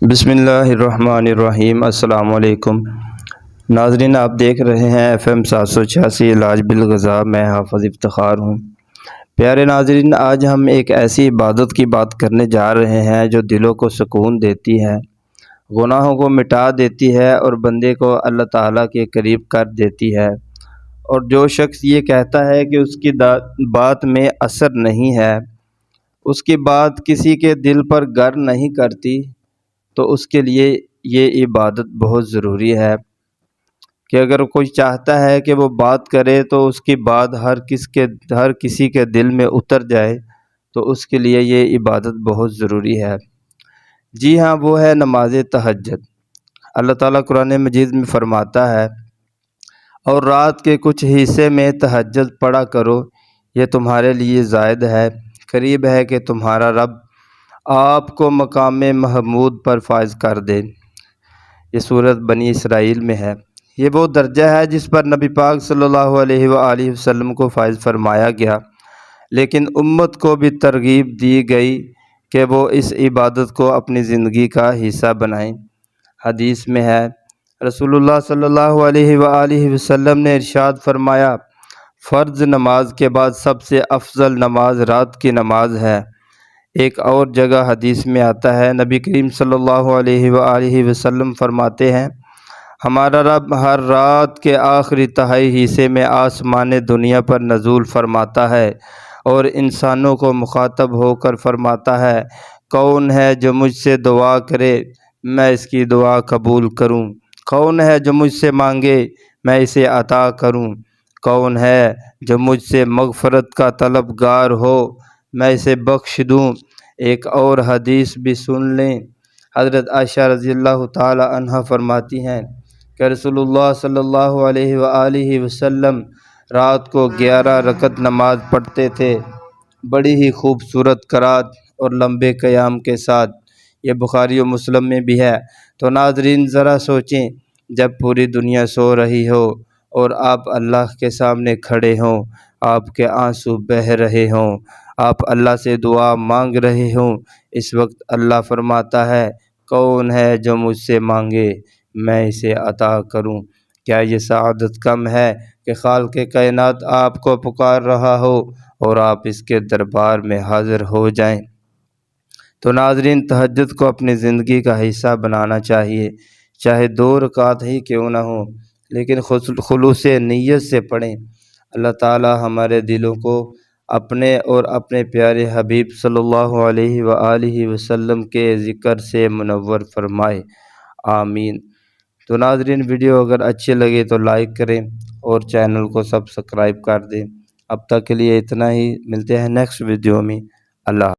بسم اللہ الرحمن الرحیم۔ السلام علیکم ناظرین، آپ دیکھ رہے ہیں FM 786 علاج بالغذا۔ میں حافظ افتخار ہوں۔ پیارے ناظرین، آج ہم ایک ایسی عبادت کی بات کرنے جا رہے ہیں جو دلوں کو سکون دیتی ہے، گناہوں کو مٹا دیتی ہے اور بندے کو اللہ تعالیٰ کے قریب کر دیتی ہے۔ اور جو شخص یہ کہتا ہے کہ اس کی بات میں اثر نہیں ہے، اس کی بات کسی کے دل پر گر نہیں کرتی، تو اس کے لیے یہ عبادت بہت ضروری ہے کہ اگر کوئی چاہتا ہے کہ وہ بات کرے تو اس کی بات ہر کسی کے دل میں اتر جائے، تو اس کے لیے یہ عبادت بہت ضروری ہے۔ جی ہاں، وہ ہے نماز تہجد۔ اللہ تعالیٰ قرآن مجید میں فرماتا ہے، اور رات کے کچھ حصے میں تہجد پڑھا کرو، یہ تمہارے لیے زائد ہے، قریب ہے کہ تمہارا رب آپ کو مقام محمود پر فائز کر دے۔ یہ سورۃ بنی اسرائیل میں ہے۔ یہ وہ درجہ ہے جس پر نبی پاک صلی اللہ علیہ وآلہ وسلم کو فائز فرمایا گیا، لیکن امت کو بھی ترغیب دی گئی کہ وہ اس عبادت کو اپنی زندگی کا حصہ بنائیں۔ حدیث میں ہے، رسول اللہ صلی اللہ علیہ وآلہ وسلم نے ارشاد فرمایا، فرض نماز کے بعد سب سے افضل نماز رات کی نماز ہے۔ ایک اور جگہ حدیث میں آتا ہے، نبی کریم صلی اللہ علیہ وآلہ وسلم فرماتے ہیں، ہمارا رب ہر رات کے آخری تہائی حصے میں آسمان دنیا پر نزول فرماتا ہے اور انسانوں کو مخاطب ہو کر فرماتا ہے، کون ہے جو مجھ سے دعا کرے میں اس کی دعا قبول کروں، کون ہے جو مجھ سے مانگے میں اسے عطا کروں، کون ہے جو مجھ سے مغفرت کا طلبگار ہو میں اسے بخش دوں۔ ایک اور حدیث بھی سن لیں، حضرت عائشہ رضی اللہ تعالی عنہ فرماتی ہیں کہ رسول اللہ صلی اللہ علیہ وآلہ وسلم رات کو 11 رکعت نماز پڑھتے تھے، بڑی ہی خوبصورت قرات اور لمبے قیام کے ساتھ۔ یہ بخاری و مسلم میں بھی ہے۔ تو ناظرین، ذرا سوچیں، جب پوری دنیا سو رہی ہو اور آپ اللہ کے سامنے کھڑے ہوں، آپ کے آنسو بہہ رہے ہوں، آپ اللہ سے دعا مانگ رہے ہوں، اس وقت اللہ فرماتا ہے، کون ہے جو مجھ سے مانگے میں اسے عطا کروں۔ کیا یہ سعادت کم ہے کہ خالق کائنات آپ کو پکار رہا ہو اور آپ اس کے دربار میں حاضر ہو جائیں؟ تو ناظرین، تہجد کو اپنی زندگی کا حصہ بنانا چاہیے، چاہے 2 رکعت ہی کیوں نہ ہوں، لیکن خلوص نیت سے پڑھیں۔ اللہ تعالی ہمارے دلوں کو اپنے اور اپنے پیارے حبیب صلی اللہ علیہ وآلہ وسلم کے ذکر سے منور فرمائے، آمین۔ تو ناظرین، ویڈیو اگر اچھے لگے تو لائک کریں اور چینل کو سبسکرائب کر دیں۔ اب تک کے لیے اتنا ہی، ملتے ہیں نیکسٹ ویڈیو میں۔ اللہ